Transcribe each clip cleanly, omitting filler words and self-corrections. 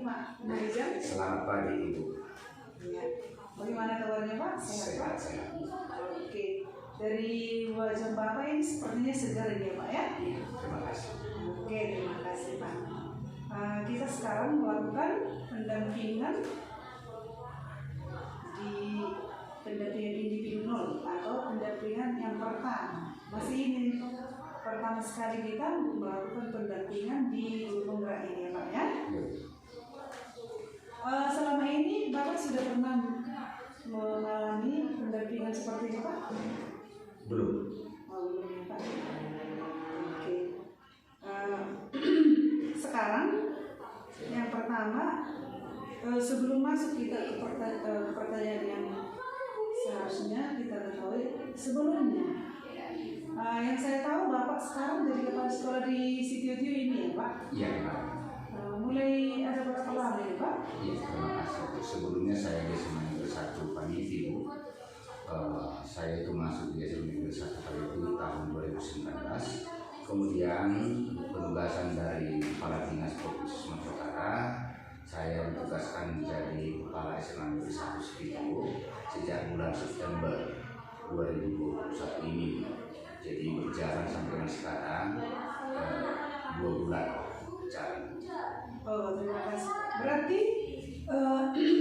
Pak Rizal. Selamat pagi Ibu. Ya. Bagaimana kabarnya Pak? Sehat, sehat. Oke. Dari wajah Bapak ini sepertinya segar ini ya Pak ya? Iya, terima kasih. Oke, terima kasih Pak. Kita sekarang melakukan pendampingan individu 0 atau pendampingan yang pertama. Masih ini pertama sekali kita melakukan pendampingan di guru penggerak ini ya Pak ya? Selama ini Bapak sudah pernah mengalami pendampingan seperti ini Pak? Belum. Belum ya Pak. Oke. Sekarang yang pertama, sebelum masuk kita ke pertanyaan yang seharusnya kita ketahui sebelumnya, yang saya tahu Bapak sekarang jadi kepala sekolah di Sitio-Tio ini ya Pak? Iya, Pak. Mulai ada berapa lama ya Pak? Iya, terima kasih. Sebelumnya saya di semester 1 Panitia, Bu. Saya itu masuk di semester 1 Panitia tahun 2019. Kemudian penugasan dari Kepala Dinas Provinsi Sumatera Utara, saya ditugaskan menjadi Kepala SMA Negeri 1 Sitio sejak bulan September 2021 ini. Jadi berjalan sampai sekarang 2 bulan berjalan. Oh, terima kasih. Berarti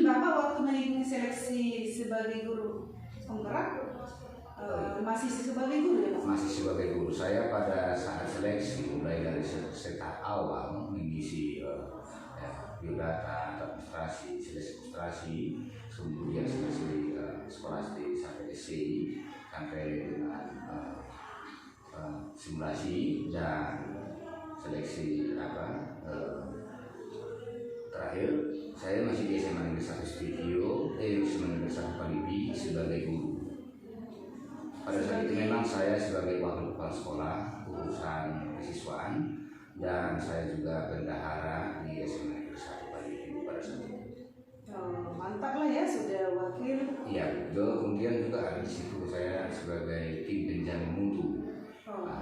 Bapak waktu mengikuti seleksi sebagai guru penggerak masih sebagai guru ya Pak? Masih sebagai guru. Saya pada saat seleksi mulai dari setahap awal mengisi biodata, administrasi, seleksi, kemudian seleksi skolastik sampai SCI sampai dengan simulasi dan seleksi terakhir saya masih di SMA Negeri 1 Sitio, SMA Negeri 1 Palibi sebagai guru. Pada saat itu memang saya sebagai wakil kepala sekolah urusan kesiswaan dan saya juga bendahara di SMA Negeri 1 Palibi pada saat itu. Mantap lah ya, sudah wakil. Iya, kemudian juga ada di situ saya sebagai tim penjamin mutu.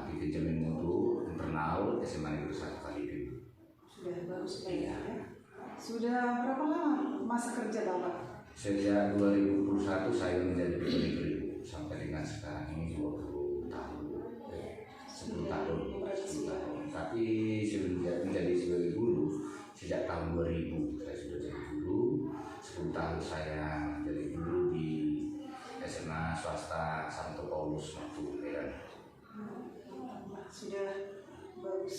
Tim penjamin mutu internal SMA Negeri 1 Palibi. Sudah bagus sekali ya. Sudah berapa lama masa kerja Bapak? Sejak 2021 saya menjadi pegawai negeri sampai dengan sekarang ini 20 tahun. 10 tahun. Tapi sebelum menjadi sebagai guru sejak tahun 2000 saya sudah jadi guru. 10 tahun saya menjadi guru di SMA swasta Santo Paulus Matu Medan. Sudah bagus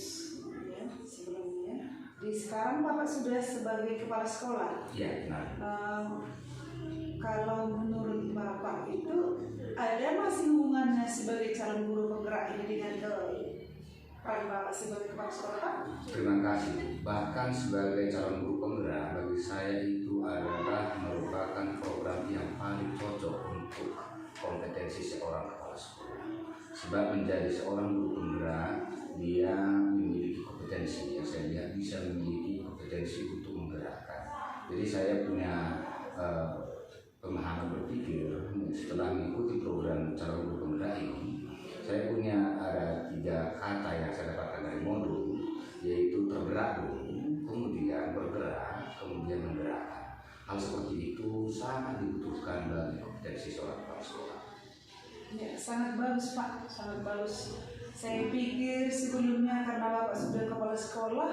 ya sebelumnya. Di sekarang Bapak sudah sebagai kepala sekolah. Iya, benar. Kalau menurut Bapak itu ada masih hubungannya sebagai calon guru penggerak ini dengan peran Bapak sebagai kepala sekolah Pak? Terima kasih. Bahkan sebagai calon guru penggerak bagi saya itu adalah merupakan program yang paling cocok untuk kompetensi seorang kepala sekolah. Sebab menjadi seorang guru penggerak dia memiliki kompetensi yang saya lihat bisa memiliki kompetensi untuk menggerakkan. Jadi saya punya pemahaman berpikir setelah mengikuti program calon guru penggerak ini, saya punya ada 3 kata yang saya dapatkan dari modul, yaitu tergerak dulu, kemudian bergerak, kemudian menggerakkan. Hal seperti itu sangat dibutuhkan bagi kompetensi seorang kepala sekolah. Ya, sangat bagus Pak, sangat bagus. Saya pikir sebelumnya karena Bapak sudah kepala sekolah,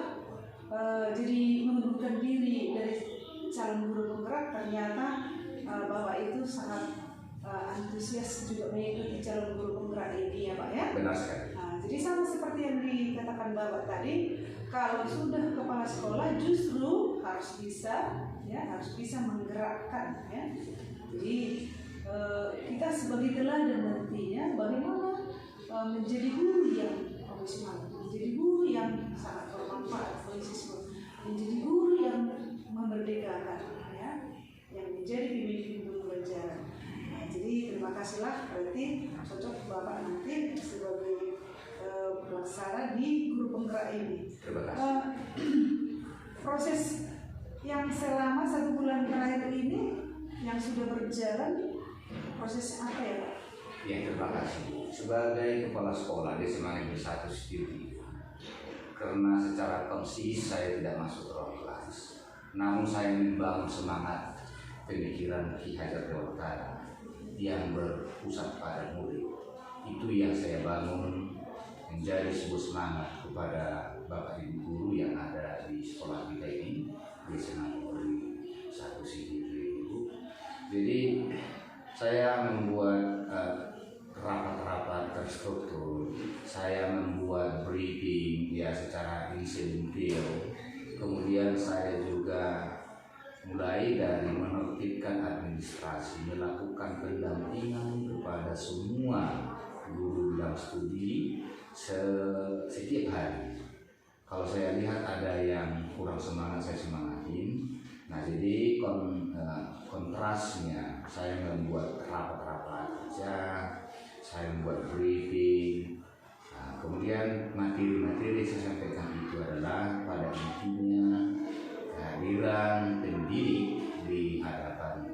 jadi mengundurkan diri dari calon guru penggerak, ternyata Bapak itu sangat antusias juga mengikuti calon guru penggerak ini ya Pak ya? Benar sekali. Jadi sama seperti yang dikatakan Bapak tadi, kalau sudah kepala sekolah justru harus bisa menggerakkan ya. Jadi kita sebagai teladan nantinya bagaimana menjadi guru yang profesional, menjadi guru yang sangat bermanfaat bagi siswa, menjadi guru yang memerdekakan ya, yang menjadi pemimpin pembelajaran. Jadi terima kasihlah, berarti cocok Bapak nanti sebagai pelaksana di guru penggerak ini. Terima kasih. Proses yang selama 1 bulan terakhir ini yang sudah berjalan, proses apa ya Pak? Ya, terima kasih. Sebagai kepala sekolah di SMA Negeri 1 Sitio, karena secara konsis saya tidak masuk ruang kelas, namun saya membangun semangat pemikiran Ki Hajar Dewantara yang berpusat pada murid. Itu yang saya bangun menjadi sebuah semangat kepada Bapak Ibu guru yang ada di sekolah kita ini di SMA Negeri 1 Sidiki Ibu. Jadi saya membuat rapat-rapat terstruktur, saya membuat briefing ya secara insidentil. Kemudian saya juga mulai dari menertibkan administrasi, melakukan pendampingan kepada semua guru bidang studi setiap hari. Kalau saya lihat ada yang kurang semangat, saya semangatin. Nah, jadi kontrasnya saya membuat rapat-rapat kerja, saya membuat briefing. Nah, kemudian materi-materi saya sampaikan itu adalah pada intinya kehadiran pendidik di hadapan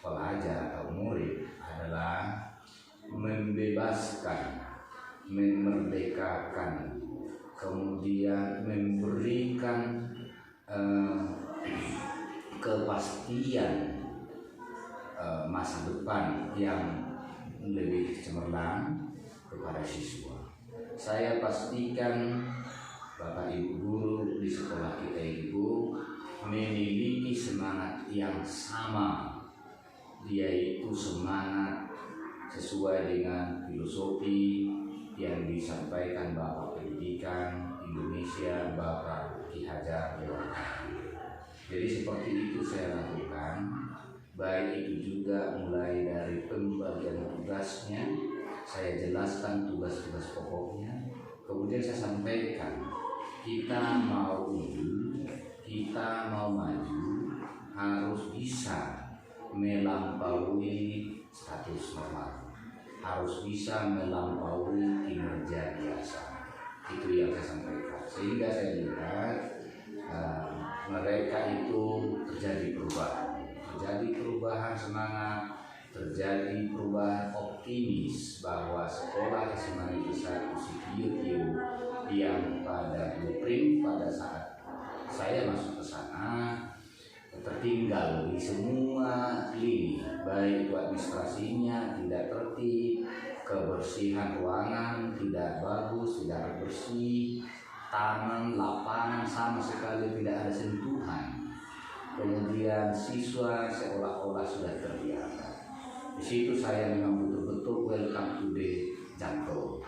pelajar atau murid adalah membebaskan, memerdekakan, kemudian memberikan kepastian masa depan yang lebih cemerlang kepada siswa. Saya pastikan Bapak Ibu guru di sekolah kita itu memiliki semangat yang sama, yaitu semangat sesuai dengan filosofi yang disampaikan Bapak Pendidikan Indonesia Bapak Ki Hajar Dewantara. Jadi seperti itu saya lakukan, baik itu juga mulai dari pembagian tugasnya, saya jelaskan tugas-tugas pokoknya, kemudian saya sampaikan kita mau unggul, kita mau maju harus bisa melampaui status normal, harus bisa melampaui kinerja biasa. Itu yang saya sampaikan, sehingga saya lihat mereka itu terjadi perubahan semangat, terjadi perubahan optimis bahwa sekolah SMA Negeri 1 Sidiki yang pada blueprint pada saat saya masuk ke sana tertinggal di semua lini, baik itu administrasinya tidak tertib, kebersihan ruangan tidak bagus, tidak bersih, taman, lapangan sama sekali tidak ada sentuhan. Kemudian siswa seolah-olah sudah terbiasa. Di situ saya memang betul-betul welcome to the jungle.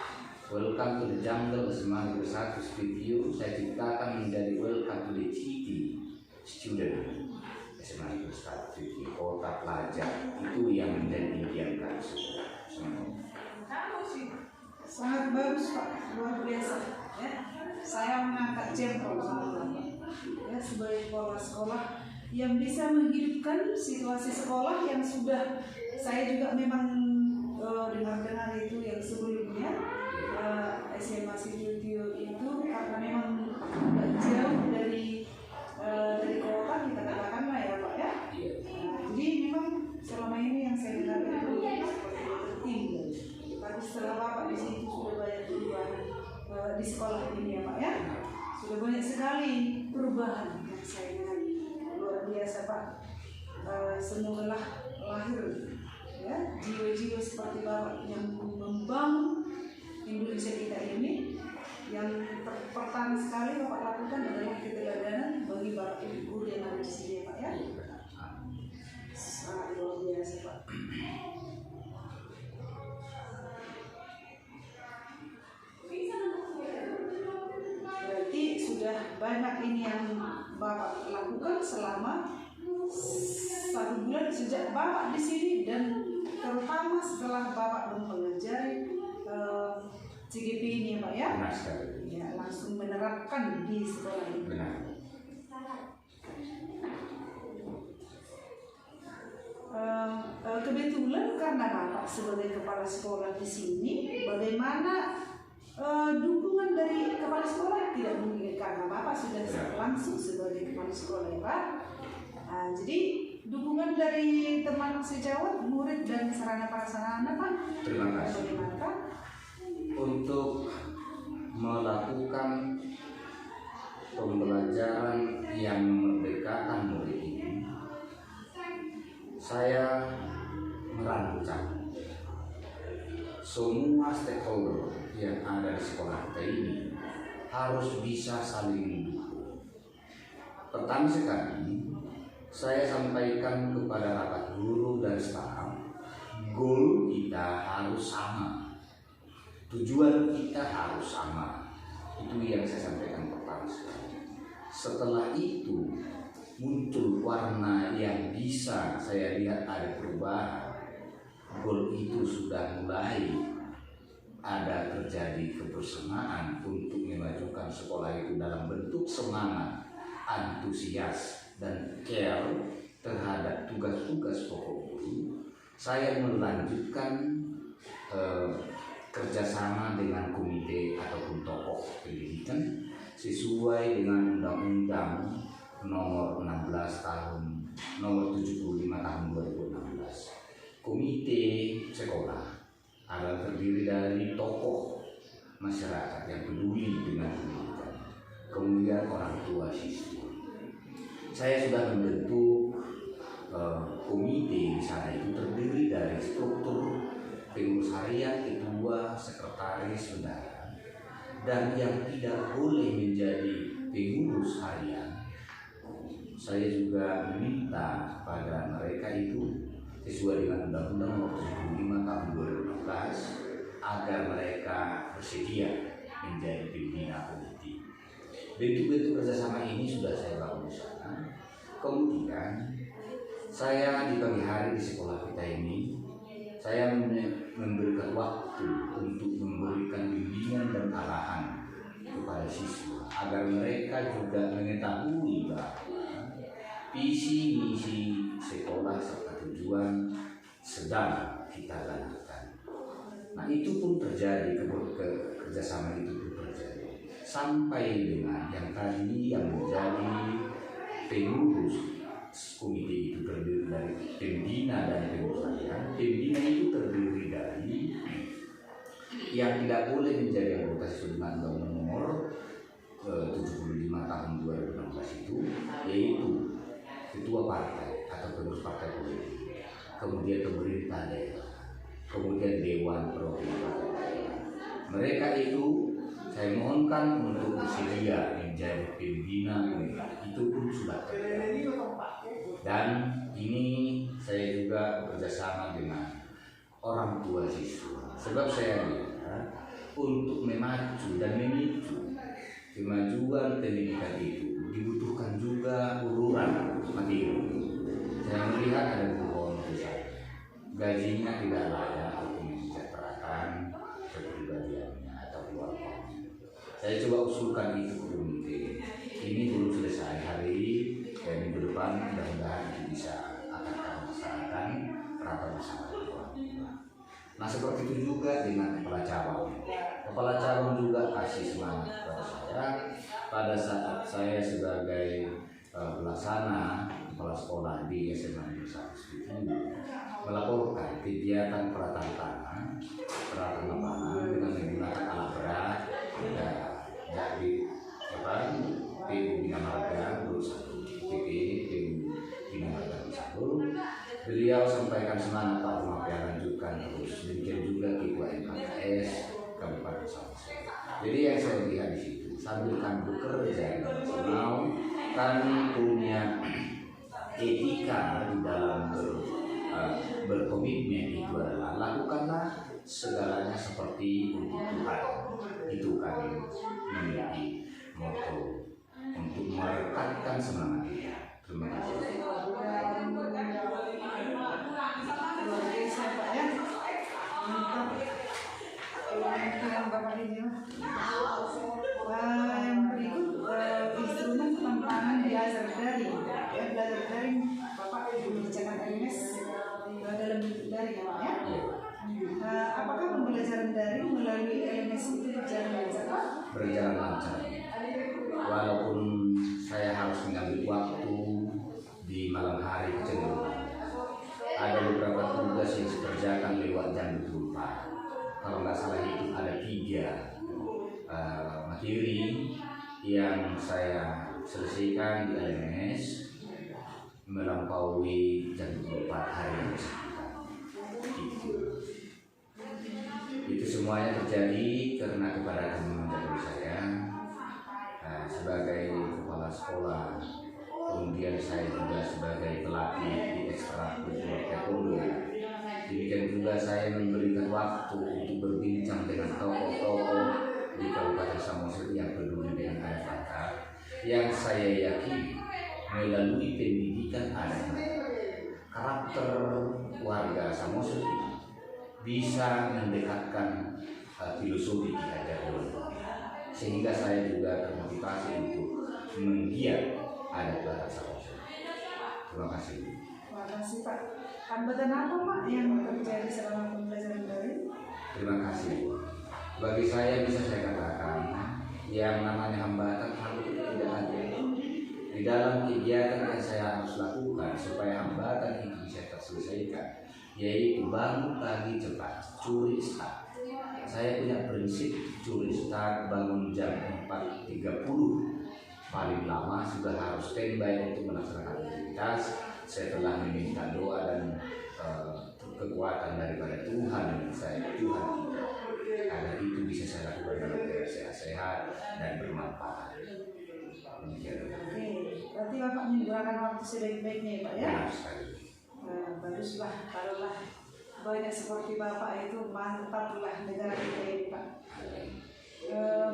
Welcome to the jungle SMA Negeri 1 Sidiki. Saya ciptakan menjadi welcome to the city student SMA Negeri 1 Sidiki, kota pelajar. Itu yang menjadi impian kami semua. Sangat bagus Pak, luar biasa. Ya. Saya mengangkat jempol ya, sebagai kepala sekolah yang bisa menghidupkan situasi sekolah yang sudah saya juga memang dengar-dengar itu yang sebelumnya SMA Sidiki itu karena memang agak jauh dari kota kita katakanlah ya Pak ya. Jadi memang selama ini yang saya dengar itu tertinggal. Tapi setelah Bapak di situ sudah banyak perubahan di sekolah ini ya Pak ya. Sudah banyak sekali perubahan yang saya dengar. Luar biasa Pak. Semoga lahir ya jiwa-jiwa seperti Bapak yang membangun Indonesia kita ini. Yang pertama sekali Bapak lakukan adalah keteladanan bagi Bapak Ibu guru yang ada di sini ya Pak ya. Sangat luar biasa Pak. Berarti sudah banyak ini yang Bapak lakukan selama 1 bulan sejak Bapak di sini dan terutama setelah Bapak mempelajari CGP ini ya Pak ya. Benar sekali. Ya, langsung menerapkan di sekolah ini. Benar. Kebetulan karena Bapak sebagai kepala sekolah di sini, bagaimana dukungan dari kepala sekolah tidak mungkin karena Bapak sudah langsung sebagai kepala sekolah ya Pak. Jadi dukungan dari teman sejawat, murid dan sarana prasarana Pak. Terima kasih. Bagaimana Pak? Untuk melakukan pembelajaran yang memerdekakan semua stakeholder yang ada di sekolah kita ini harus bisa saling mendukung. Pertama sekali, saya sampaikan kepada rapat guru dan staf, goal kita harus sama, tujuan kita harus sama. Itu yang saya sampaikan pertama sekali. Setelah itu muncul warna yang bisa saya lihat ada perubahan. Goal itu sudah mulai ada terjadi kebersamaan untuk memajukan sekolah itu dalam bentuk semangat, antusias, dan care terhadap tugas-tugas pokok guru. Saya melanjutkan kerjasama dengan komite ataupun tokoh pendidikan sesuai dengan Undang-Undang nomor 75 tahun 2016. Komite sekolah adalah terdiri dari tokoh masyarakat yang peduli dengan pendidikan, kemudian orang tua siswa. Saya sudah membentuk komite di sana, itu terdiri dari struktur pengurus harian, ketua, sekretaris, bendahara, dan yang tidak boleh menjadi pengurus harian. Saya juga meminta pada mereka itu sesuai dengan Undang-Undang nomor 75 tahun 2016 agar mereka bersedia menjadi pembina komite. Bentuk-bentuk kerjasama ini sudah saya bangun di sana. Kemudian saya di pagi hari di sekolah kita ini, saya memberikan waktu untuk memberikan bimbingan dan arahan kepada siswa agar mereka juga mengetahui bahwa visi misi sekolah serta tujuan sedang kita lakukan. Nah, itu pun terjadi, kerjasama itu pun terjadi sampai dengan yang tadi yang menjadi pengurus komite itu terdiri dari pembina dan pengurus harian. Pembina itu terdiri dari yang tidak boleh menjadi anggota sesuai dengan Undang-Undang nomor 75 tahun 2016 itu, yaitu ketua partai atau pengurus partai politik, kemudian pemerintah daerah, kemudian dewan perwakilan partai daerah. Mereka itu saya mohonkan untuk bersedia menjadi pembina komite. Itu pun sudah terjadi. Dan ini saya juga bekerjasama dengan orang tua siswa, sebab saya lihat untuk memacu dan memicu kemajuan pendidikan itu dibutuhkan juga uluran materi. Saya melihat ada pohon besar, gajinya tidak layak untuk mensejahterakan kepribadiannya atau keluarganya. Saya coba usulkan itu ke komite. Ini belum selesai hari dan minggu depan mudah-mudahan itu bisa akan kami laksanakan rapat bersama keluarga. Nah, seperti itu juga dengan kepala cabang. Kepala cabang juga kasih semangat kepada saya pada saat saya sebagai pelaksana kepala sekolah di SMA Negeri 1 melaporkan kegiatan peralatan tanah, peralatan lapangan dengan menggunakan alat berat dari PU Bina Marga 1, PU Bina Marga 1. Beliau sampaikan semangat Pak Rumah lanjutkan terus. Demikian juga Ketua MKKS Kabupaten Samosir. Jadi yang saya lihat di situ, sambil kami bekerja nasional, kami punya etika di dalam berkomitmen itu adalah lakukanlah segalanya seperti untuk Tuhan. Itu kami memiliki moto untuk merekatkan semangat kita. Terima kasih. Yang berikut instrumen pengembangan belajar daring. Ya, belajar daring Bapak mengerjakan LMS dalam bentuk daring ya. Apakah pembelajaran daring melalui LMS itu berjalan lancar? Berjalan lancar. Walaupun saya harus mengambil waktu di malam hari kecenderungan. Ada beberapa tugas yang saya kerjakan lewat jam 24. Kalau nggak salah itu ada 3 materi yang saya selesaikan di LMS melampaui jam 24 hari yang bersangkutan. semuanya terjadi karena kepadatan menjadi saya sebagai kepala sekolah, kemudian saya juga sebagai pelatih di ekstrakurikuler taekwondo. Demikian juga saya memberikan waktu untuk berbincang dengan tokoh-tokoh di Kabupaten Samosir yang peduli dengan anak bangsa, yang saya yakini melalui pendidikan anak karakter warga Samosir ini bisa mendekatkan filosofi Ki Hajar Dewantara, sehingga saya juga termotivasi untuk menggiat adat barat Samosir. Terima kasih. Terima kasih Pak. Hambatan apa Pak yang terjadi selama pembelajaran daring? Terima kasih. Bagi saya bisa saya katakan yang namanya hambatan hampir tidak ada. Di dalam kegiatan yang saya harus lakukan supaya hambatan itu bisa terselesaikan, yaitu bangun pagi cepat, curi start. Saya punya prinsip curi start, bangun jam 4.30, paling lama sudah harus standby untuk melaksanakan aktivitas setelah meminta doa dan kekuatan daripada Tuhan yang saya Tuhan kita, agar itu bisa saya lakukan dalam keadaan sehat-sehat dan bermanfaat. Oke, berarti Bapak menggunakan waktu sebaik-baiknya ya Pak ya? Benar sekali. Baguslah, kalaulah banyak seperti Bapak itu mantaplah negara kita ini Pak.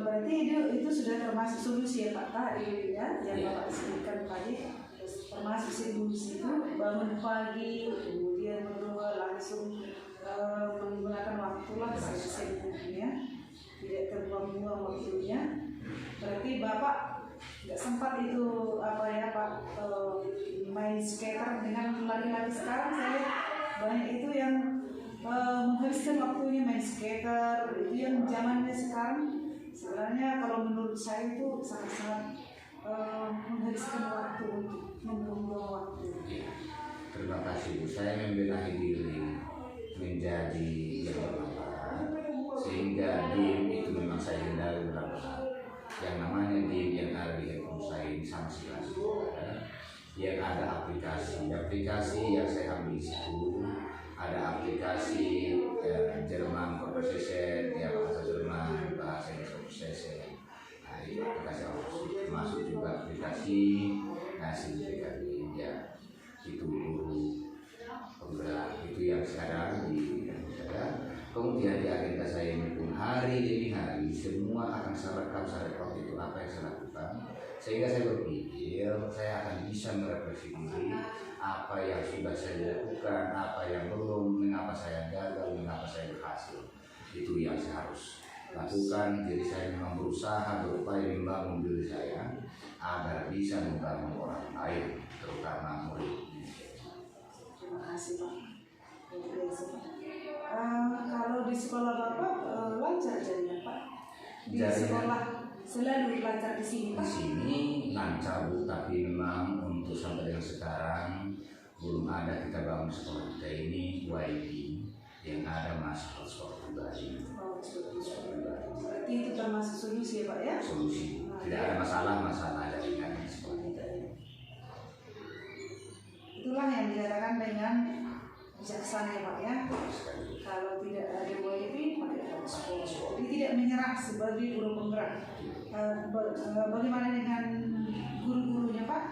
Berarti itu sudah termasuk solusi ya Pak tadi ya, yang Bapak sebutkan tadi. Termasuk solusi itu bangun pagi, kemudian berdoa langsung menggunakan waktulah secukupnya, tidak terbuang-buang waktunya. Berarti Bapak nggak sempat itu apa ya Pak main skater dengan lari-lari. Sekarang saya banyak itu yang menghabiskan waktunya main skater, itu yang zamannya sekarang sebenarnya kalau menurut saya itu sangat-sangat menghabiskan waktu untuk membuang waktu. Terima kasih. Saya membenahi diri menjadi yang bermanfaat, sehingga game itu memang saya hindari benar-benar. Yang namanya game yang ada di handphone saya ini sama sekali yang ada aplikasi yang saya ambil di situ. Ada aplikasi Jerman Conversation, ya bahasa Jerman, bahasa Inggris Conversation. Nah, itu aplikasi termasuk juga aplikasi nasi PKB ya, itu guru penggerak itu yang sekarang di saya. Kemudian di agenda saya ini pun hari demi hari semua akan saya rekam itu apa yang saya lakukan, sehingga saya berpikir saya akan bisa merefleksi diri apa yang sudah saya lakukan, apa yang belum, mengapa saya gagal, mengapa saya berhasil. Itu yang saya harus lakukan. Jadi saya memang berusaha berupaya membangun diri saya agar bisa membangun orang lain, terutama murid. Terima kasih Pak. Kalau di sekolah Bapak lancar jadinya Pak? Di sekolah selalu lancar di sini Pak? Di sini lancar Bu, tapi memang untuk sampai dengan sekarang belum ada kita bangun sekolah kita ini YB yang ada masuk sekolah pribadi. Oh, berarti itu termasuk solusi ya Pak ya? Solusi. Tidak ada masalah dari sekolah kita. Itulah yang dikatakan dengan bijaksana ya Pak ya. Kalau tidak ada YB pakai sekolah. Jadi tidak menyerah sebagai guru penggerak. Bagaimana dengan guru-gurunya Pak?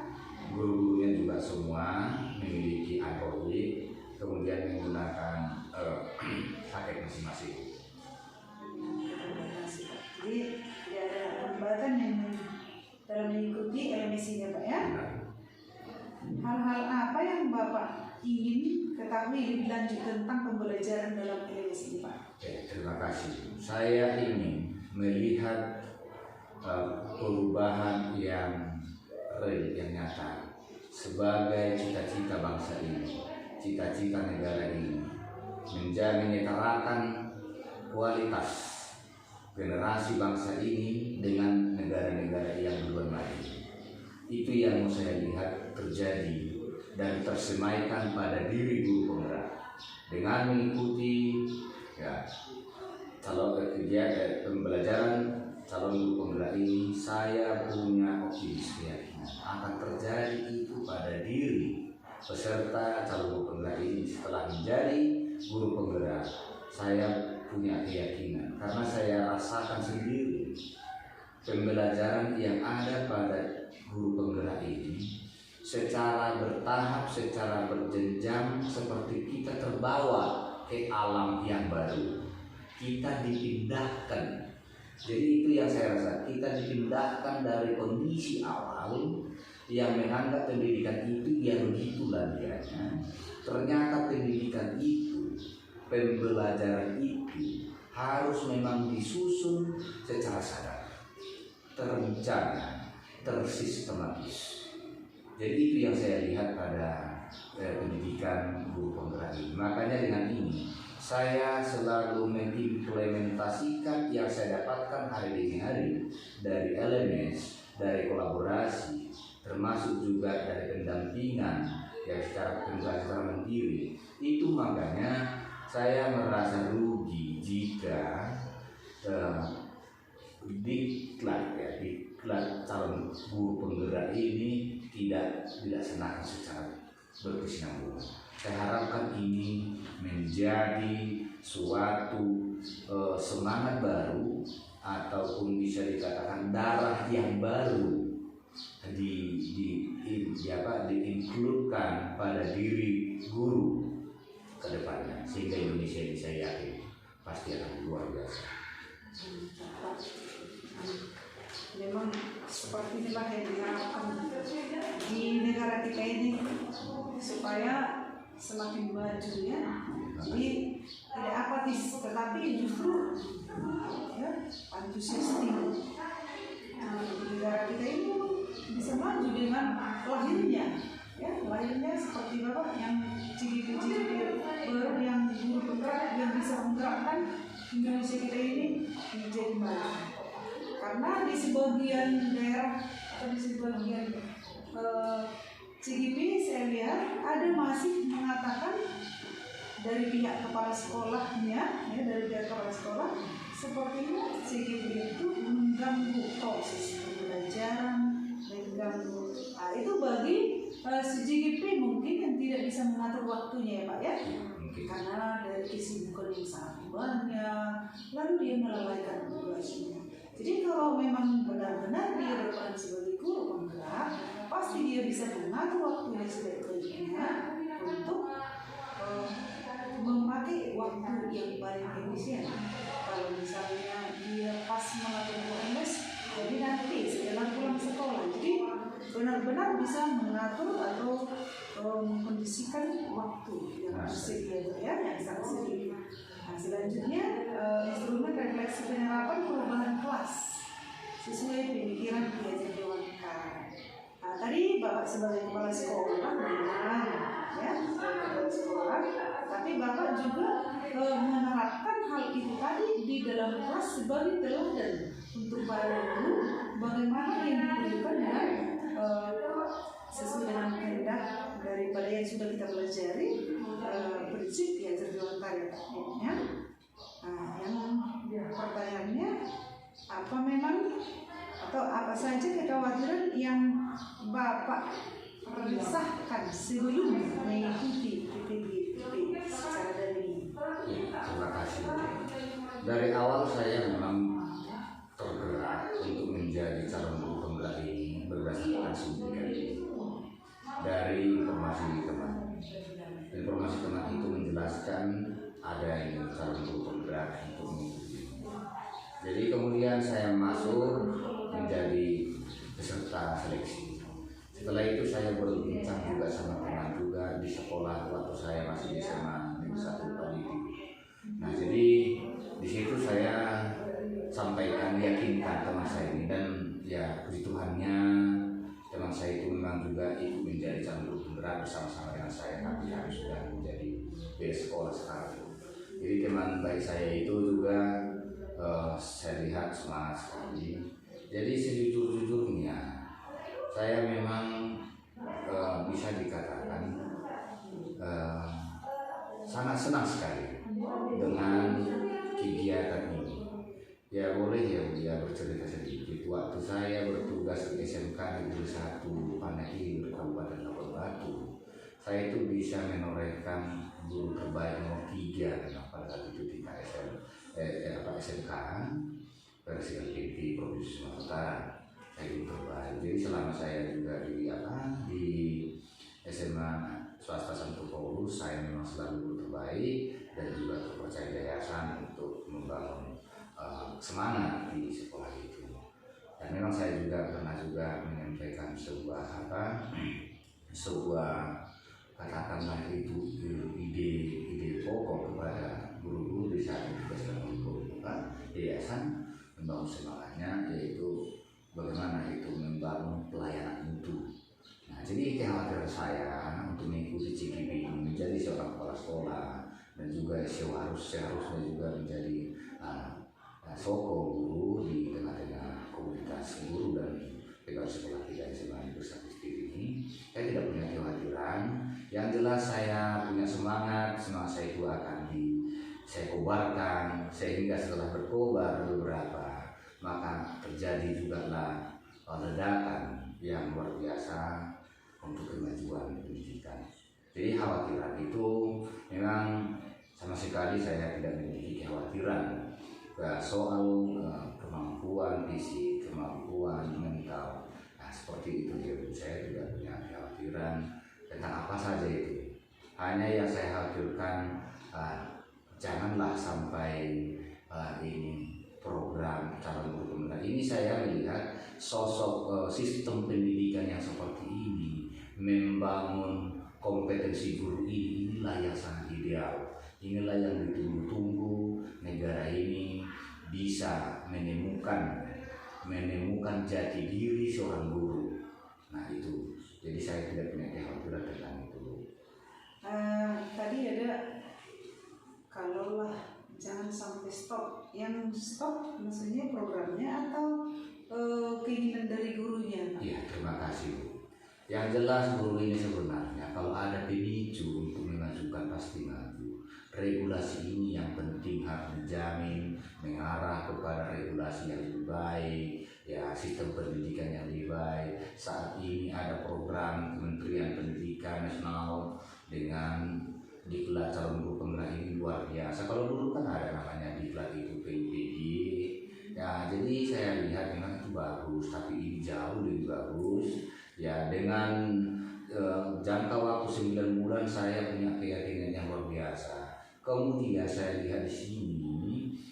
Guru-gurunya juga semua memiliki Android, kemudian menggunakan paket masing-masing. Jadi tidak ada hambatan yang dalam mengikuti LMS-nya Pak ya. Hal-hal apa yang Bapak ingin ketahui lebih lanjut tentang pembelajaran dalam LMS ini Pak? Terima kasih. Saya ingin melihat perubahan yang real, yang nyata sebagai cita-cita bangsa ini, cita-cita negara ini, menyetarakan kualitas generasi bangsa ini dengan negara-negara yang duluan maju. Itu yang mau saya lihat terjadi dan tersemaikan pada diri guru penggerak dengan mengikuti ya kalau kegiatan pembelajaran calon guru penggerak ini. Saya punya optimis keyakinan akan terjadi itu pada diri peserta calon guru penggerak ini setelah menjadi guru penggerak. Saya punya keyakinan karena saya rasakan sendiri pembelajaran yang ada pada guru penggerak ini secara bertahap, secara berjenjang, seperti kita terbawa ke alam yang baru. Kita dipindahkan. Jadi itu yang saya rasa, kita dipindahkan dari kondisi awal yang menganggap pendidikan itu ya begitulah dianya. Ternyata pendidikan itu, pembelajaran itu harus memang disusun secara sadar, terencana, tersistematis. Jadi itu yang saya lihat pada pendidikan guru penggerak ini. Makanya dengan ini saya selalu mengimplementasikan yang saya dapatkan hari demi hari dari LMS, dari kolaborasi, termasuk juga dari pendampingan yang secara mandiri. Itu makanya saya merasa rugi jika diklat calon guru penggerak ini tidak dilaksanakan secara berkesinambungan. Saya harapkan ini menjadi suatu semangat baru ataupun bisa dikatakan darah yang baru diinkludkan pada diri guru ke depannya, sehingga Indonesia ini saya yakin pasti akan luar biasa. Memang seperti inilah yang diharapkan di negara kita ini supaya semakin maju ya. Jadi tidak apatis, tetapi justru ya, antusias tinggi. Di negara kita ini bisa maju dengan lahirnya, ya lahirnya seperti bapak yang ciri-ciri baru yang guru penggerak yang bisa menggerakkan Indonesia kita ini menjadi maju. Karena di sebagian daerah atau di sebagian CGP saya lihat ada masih mengatakan dari pihak kepala sekolahnya, ya, dari pihak kepala sekolah sepertinya CGP itu mengganggu proses pembelajaran, mengganggu. Itu bagi CGP mungkin yang tidak bisa mengatur waktunya ya Pak ya, karena dari kesibukan yang sangat banyak, lalu dia melalaikan tugasnya. Jadi kalau memang benar-benar dia berperan sebagai guru penggerak, pasti dia bisa mengatur waktunya sebaik-baiknya untuk memakai waktu yang paling efisien. Kalau misalnya dia pas mengatur UMS, jadi nanti setelah pulang sekolah, jadi benar-benar bisa mengatur atau mengkondisikan waktu yang tersedia ya, yang sangat sedikit. Nah, selanjutnya instrumen refleksi penyerapan perubahan kelas sesuai pemikiran diajar Dewan Kar. Nah, tadi Bapak sebagai kepala sekolah memang ya kepala sekolah, tapi Bapak juga menerapkan hal itu tadi di dalam kelas sebagai teladan untuk para guru bagaimana yang diperlukan dan sesuai dengan kehendak daripada yang sudah kita pelajari prinsip diajar Dewan Kar ya. Nah, yang pertanyaannya apa memang atau apa saja kekhawatiran yang Bapak resahkan sebelum mengikuti PPGP secara daring? Terima kasih. Dari awal saya memang tergerak untuk menjadi calon guru penggerak ini berdasarkan suntikan dari informasi teman. Informasi teman itu menjelaskan ada yang calon guru penggerak untuk mengikuti. Jadi kemudian saya masuk menjadi peserta seleksi. Setelah itu saya berbincang juga sama teman juga di sekolah waktu saya masih di SMA Negeri 1 Panitiu. Nah jadi di situ saya sampaikan, yakinkan teman saya ini, dan ya puji Tuhannya teman saya itu memang juga ikut menjadi calon guru penggerak bersama-sama dengan saya, tapi kami sudah menjadi beda sekolah sekarang. Jadi teman baik saya itu juga saya lihat semangat sekali. Jadi sejujur-jujurnya saya memang bisa dikatakan sangat senang sekali dengan kegiatan ini. Ya boleh ya bercerita sedikit. Waktu saya bertugas di SMK Negeri 1 Panahi Kabupaten Labuan Batu, saya itu bisa menorehkan guru terbaik nomor 3 pada saat itu di KSL SMK versi LPT Provinsi Sumatera Utara. Saya guru terbaik. Jadi selama saya juga di SMA swasta Santo Paulus, saya memang selalu guru terbaik dan juga terpercaya yayasan untuk membangun semangat di sekolah itu. Dan memang saya juga pernah menyampaikan sebuah katakanlah itu ide pokok kepada guru-guru di saat ditugaskan untuk yayasan membangun semangatnya, yaitu bagaimana itu membangun pelayanan mutu. Nah, jadi kekhawatiran saya untuk mengikuti CGP ini menjadi seorang kepala sekolah dan juga seharusnya juga menjadi soko guru di tengah-tengah komunitas guru dan pegawai sekolah kita SMA Negeri 1 ini. Saya tidak punya kekhawatiran. Yang jelas saya punya semangat saya itu akan saya kobarkan, sehingga setelah berkobar beberapa maka terjadi juga ledakan yang luar biasa untuk kemajuan pendidikan. Jadi khawatiran itu memang sama sekali saya tidak memiliki kekhawatiran soal kemampuan fisik, kemampuan mental. Nah, seperti itu dia. Saya tidak punya kekhawatiran tentang apa saja itu. Hanya yang saya khawatirkan janganlah sampai ini program calon guru pemerintah ini saya melihat sosok sistem pendidikan yang seperti ini membangun kompetensi guru inilah yang sangat ideal. Inilah yang ditunggu-tunggu negara ini bisa menemukan jati diri seorang guru. Nah itu, jadi saya tidak punya kekhawatiran tentang itu. Tadi ada kalaulah jangan sampai stop. Yang stop maksudnya programnya atau keinginan dari gurunya? Iya, terima kasih Bu. Yang jelas guru ini sebenarnya kalau ada pemicu untuk memajukan pasti maju. Regulasi ini yang penting harus menjamin mengarah kepada regulasi yang lebih baik, ya sistem pendidikan yang lebih baik. Saat ini ada program Kementerian Pendidikan Nasional dengan diklat calon guru penggerak ini luar biasa. Kalau dulu kan ada namanya diklat itu PIPG. Ya, jadi saya lihat memang itu bagus, tapi ini jauh lebih bagus. Ya, dengan jangka waktu 9 bulan saya punya keyakinan yang luar biasa. Kemudian saya lihat di sini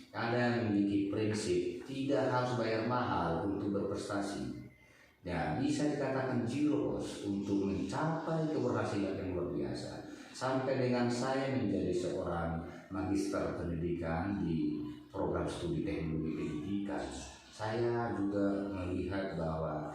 ada yang memiliki prinsip tidak harus bayar mahal untuk berprestasi. Ya, bisa dikatakan zero cost untuk mencapai keberhasilan yang luar biasa. Sampai dengan saya menjadi seorang magister pendidikan di program studi teknologi pendidikan, saya juga melihat bahwa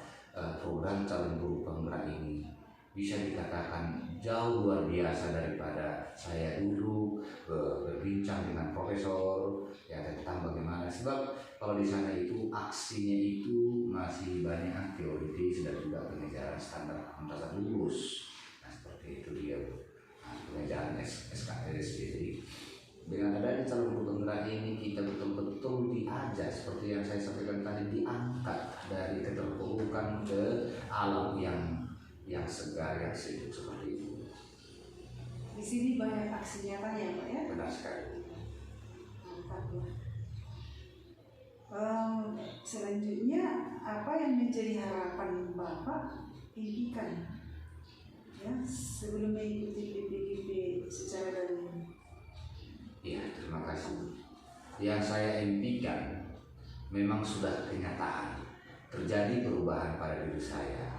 program calon guru penggerak ini bisa dikatakan jauh luar biasa daripada saya dulu berbincang dengan profesor ya tentang bagaimana, sebab kalau di sana itu aksinya itu masih banyak teoritis dan juga pengejaran standar akuntansi lulus. Nah seperti itu dia pengejaran SKS. Jadi dengan adanya calon guru penggerak ini kita betul-betul diajar seperti yang saya sampaikan tadi, diangkat dari keterpurukan ke alam yang segar, yang sejuk seperti itu. Di sini banyak aksi nyatanya Pak ya? Benar sekali. Mantap ya. Selanjutnya apa yang menjadi harapan Bapak pendidikan ya sebelum mengikuti PPGP secara daring? Ya, terima kasih. Yang saya impikan memang sudah kenyataan, terjadi perubahan pada diri saya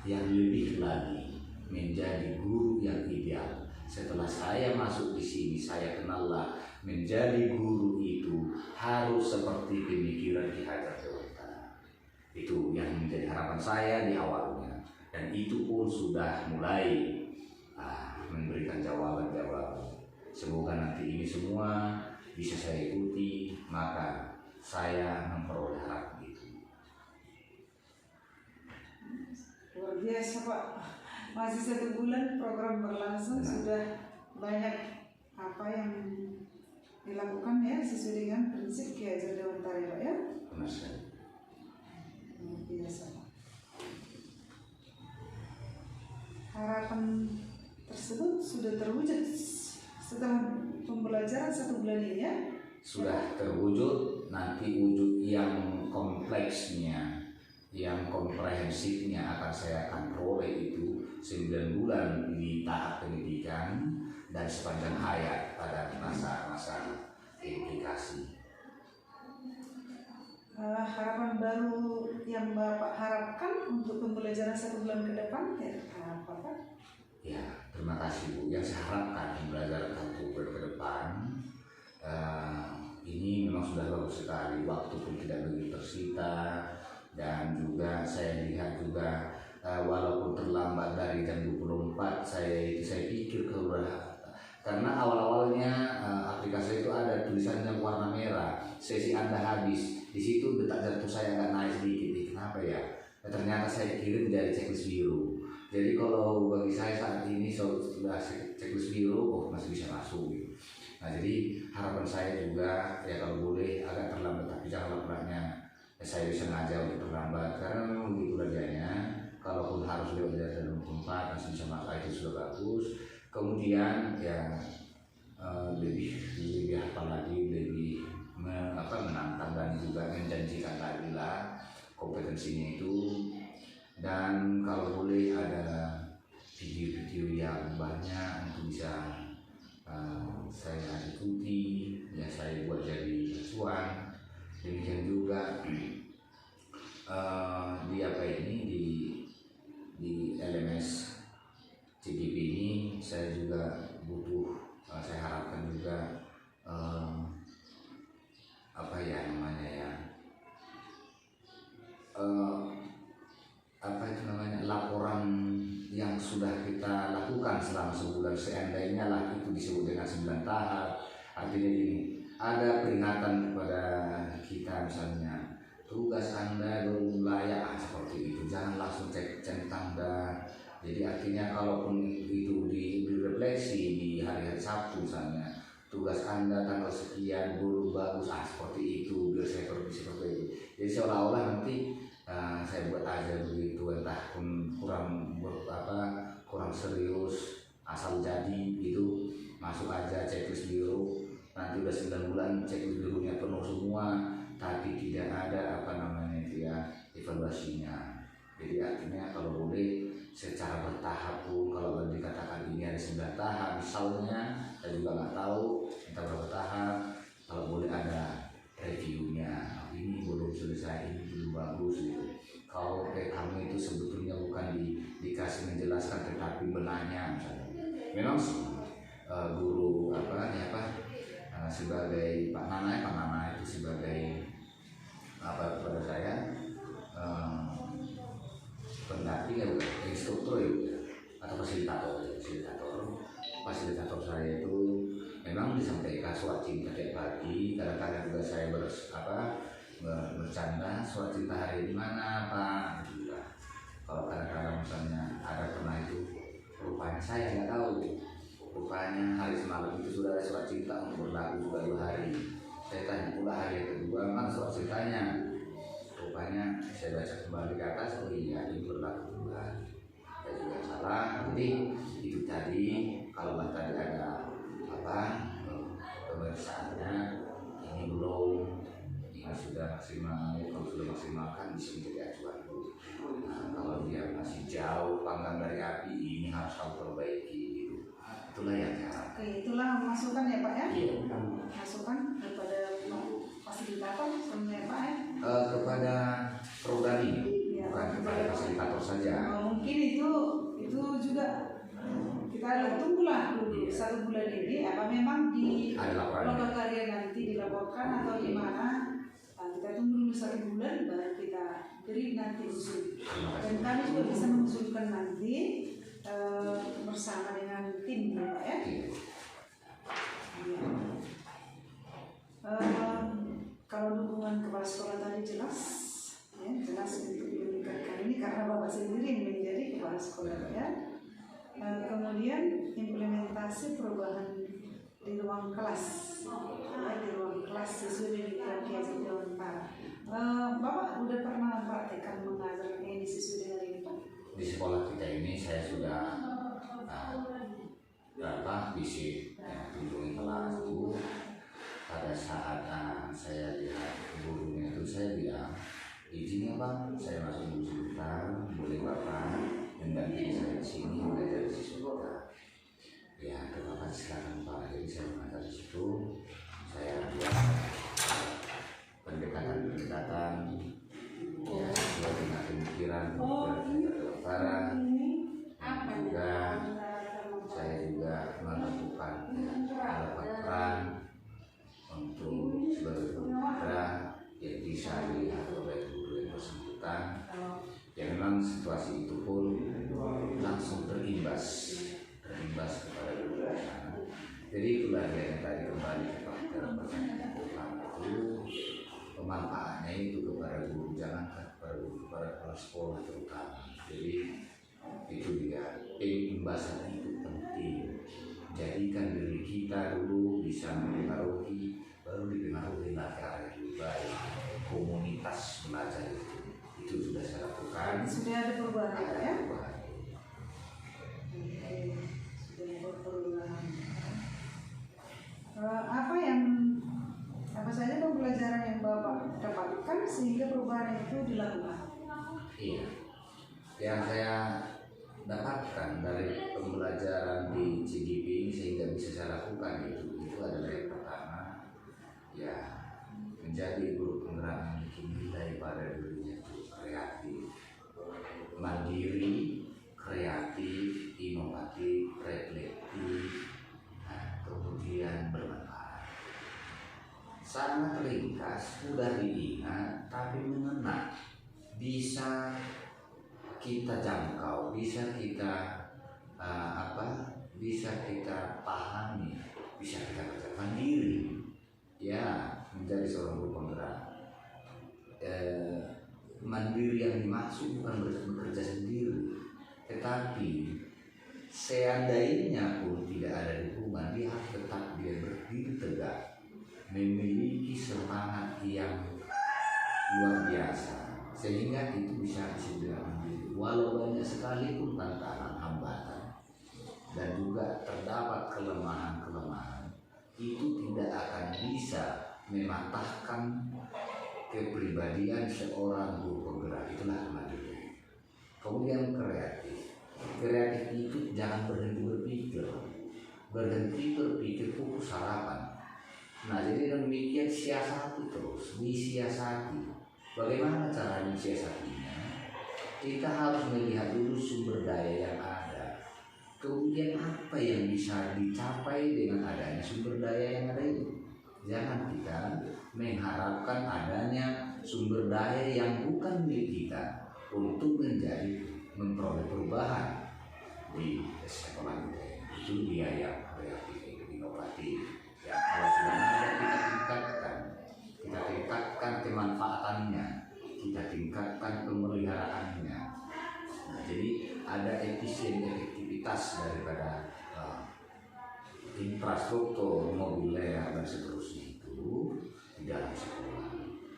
yang lebih lagi menjadi guru yang ideal. Setelah saya masuk di sini, saya kenallah menjadi guru itu harus seperti pemikiran Ki Hajar Dewantara. Itu yang menjadi harapan saya di awalnya, dan itu pun sudah mulai memberikan jawaban-jawaban. Semoga nanti ini semua bisa saya ikuti, maka saya memperoleh harapan itu. Luar biasa Pak, masih 1 bulan program berlangsung sudah banyak apa yang dilakukan ya sesuai dengan prinsip Ki Hajar Dewantara Pak ya. Benar sekali. Luar biasa Pak. Harapan tersebut sudah terwujud setelah pembelajaran 1 bulan ini ya, sudah terwujud, nanti wujud yang kompleksnya, yang komprehensifnya saya akan peroleh itu 9 bulan di tahap pendidikan dan sepanjang hayat pada masa-masa implikasi. Harapan baru yang Bapak harapkan untuk pembelajaran 1 bulan ke depan apa Pak? Ya, terima kasih Bu. Yang saya harapkan pembelajaran 1 bulan ke depan ini memang sudah bagus sekali, waktu pun tidak begitu tersita, dan juga saya lihat juga walaupun terlambat dari jam 24 saya pikir karena awal-awalnya aplikasi itu ada tulisannya warna merah, sesi Anda habis, di situ detak jantung saya agak naik sedikit, kenapa ya? Ternyata saya kirim dari checklist biru. Jadi kalau bagi saya saat ini sudah checklist biru, masih bisa masuk gitu. Nah, jadi harapan saya juga ya kalau boleh agak terlambat, tapi jangan lambatnya saya bisa ngajak untuk terlambat, karena memang begitu adanya. Kalaupun harus lewat dari 24 masih bisa masuk, itu sudah bagus. Kemudian ya lebih apa lagi, lebih menantang dan juga menjanjikan lagi lah kompetensinya itu. Dan kalau boleh ada video-video yang banyak untuk bisa saya ikuti, ya saya buat jadi acuan. Demikian juga di apa ini di LMS CGP ini saya juga butuh, saya harapkan juga apa ya namanya ya, apa itu namanya, laporan yang sudah kita lakukan selama sebulan, seandainya lah itu disebut dengan 9 tahap. Artinya gini, ada peringatan kepada kita, misalnya tugas Anda belum layak seperti itu, jangan langsung centang dah. Jadi artinya kalaupun itu direfleksi di hari-hari Sabtu misalnya, tugas Anda tanggal sekian belum bagus, seperti itu, biar saya pergi seperti itu. Jadi seolah-olah nanti saya buat aja begitu, entah pun kurang serius, asal jadi itu masuk aja checklist biru. Nanti udah 9 bulan checklist birunya penuh semua, tapi tidak ada evaluasinya. Jadi artinya kalau boleh secara bertahap pun, kalau dikatakan ini ada 9 tahap misalnya, saya juga nggak tahu entah berapa tahap, kalau boleh ada reviewnya, ini belum selesai, ini belum bagus gitu. Kalau kamu itu sebetulnya bukan dikasih menjelaskan, tetapi menanya misalnya. Memang guru sebagai Pak Nana itu sebagai kepada saya pendamping instruktur atau fasilitator saya itu memang disampaikan surat cinta tiap pagi. Kadang-kadang juga saya bercanda, surat cinta hari ini mana Pak gitu. Kalau kadang-kadang misalnya ada pernah itu, rupanya saya nggak tahu, rupanya hari semalam itu sudah ada surat cinta untuk berlaku juga 2 hari. Saya tanya pula hari yang kedua, mana surat cintanya? Rupanya saya baca kembali ke atas, oh iya ini berlaku 2 hari. Saya juga salah. Jadi itu tadi, kalau tadi ada pemeriksaannya ini belum, ini sudah maksimal. Kalau sudah maksimal kan bisa menjadi acuan. Nah, kalau dia masih jauh panggang dari api, ini harus kamu perbaiki gitu. Itulah yang cara. Oke, itulah masukan ya Pak ya? Iya. Masukan kepada fasilitator sebenarnya Pak ya? Kepada prodi, ya, bukan kepada fasilitator saja. Mungkin itu juga kita tunggulah dulu 1 bulan ini, apa memang di loka karya nanti dilaporkan atau di mana. Kita tunggu dulu 1 bulan baru kita beri nanti usul. Dan kami juga bisa mengusulkan nanti bersama dengan tim ya Pak ya. Kalau dukungan kepala sekolah tadi jelas untuk dimeningkatkan ini karena Bapak sendiri yang menjadi kepala sekolah ya. Kemudian implementasi perubahan di ruang kelas, sesuai dengan KIAP Dewan Para. Bapak udah pernah praktekkan mengajar ini sesuai dengan ini Pak? Di sekolah kita ini saya sudah visit kunjungi kelas itu pada saat saya lihat gurunya itu, saya bilang, izin ya Bang, saya masuk dulu sebentar, boleh Bapak mendampingi saya di sini mengajar siswa kita. Ya, Bapak silakan Pak. Jadi saya mengajar di situ, saya buat pendekatan-pendekatan, ya, sesuai dengan pemikiran Barat. Juga saya juga melakukan peran untuk sebagai pembicara yang bisa dilihat oleh guru yang bersangkutan. Ya memang situasi itu pun langsung terimbas kepada guru di sana. Jadi itulah yang tadi kembali kepada pertanyaan itu, pemanfaatannya itu kepada guru, jangan kepada guru, kepada kepala sekolah terutama. Jadi itu dia, imbasan itu penting. Jadikan diri kita dulu bisa mempengaruhi, baru dipengaruhi lagi arah yang lebih baik. Komunitas belajar itu sudah saya lakukan. Sudah ada perubahan ya? Perubahan. Sudah ada perubahan. Apa saja pembelajaran yang Bapak dapatkan sehingga perubahan itu dilakukan? Iya, yang saya dapatkan dari pembelajaran di CGP ini sehingga bisa saya lakukan itu adalah yang pertama, ya menjadi guru penggerak memiliki nilai pada dirinya itu kreatif, mandiri, kreatif, inovatif, reflektif, kemudian bermanfaat. Sangat ringkas, mudah diingat, tapi mengena, bisa kita jangkau, bisa kita bisa kita pahami, bisa kita kerja mandiri, ya menjadi seorang guru penggerak. Mandiri yang dimaksud bukan bekerja sendiri, tetapi seandainya pun tidak ada dukungan, dia harus tetap berdiri tegak, memiliki semangat yang luar biasa, sehingga itu bisa disebut mandiri. Walau banyak sekalipun tantangan, hambatan, dan juga terdapat kelemahan-kelemahan, itu tidak akan bisa mematahkan kepribadian seorang guru penggerak. Itulah kemandirian. Kemudian kreatif. Kreatif itu jangan berhenti berpikir pupus harapan. Nah, jadi demikian siasati terus, disiasati. Bagaimana caranya siasatinya? Kita harus melihat dulu sumber daya yang ada. Kemudian apa yang bisa dicapai dengan adanya sumber daya yang ada itu. Jangan kita mengharapkan adanya sumber daya yang bukan milik kita untuk memperoleh perubahan di sekolah kita. Itu dia yang kreatif, inovatif. Ya, kalau sudah ada kita tingkatkan kemanfaatannya, kita tingkatkan pemeliharaannya. Nah, jadi ada efektivitas daripada infrastruktur mobilier dan seterusnya itu di dalam sekolah.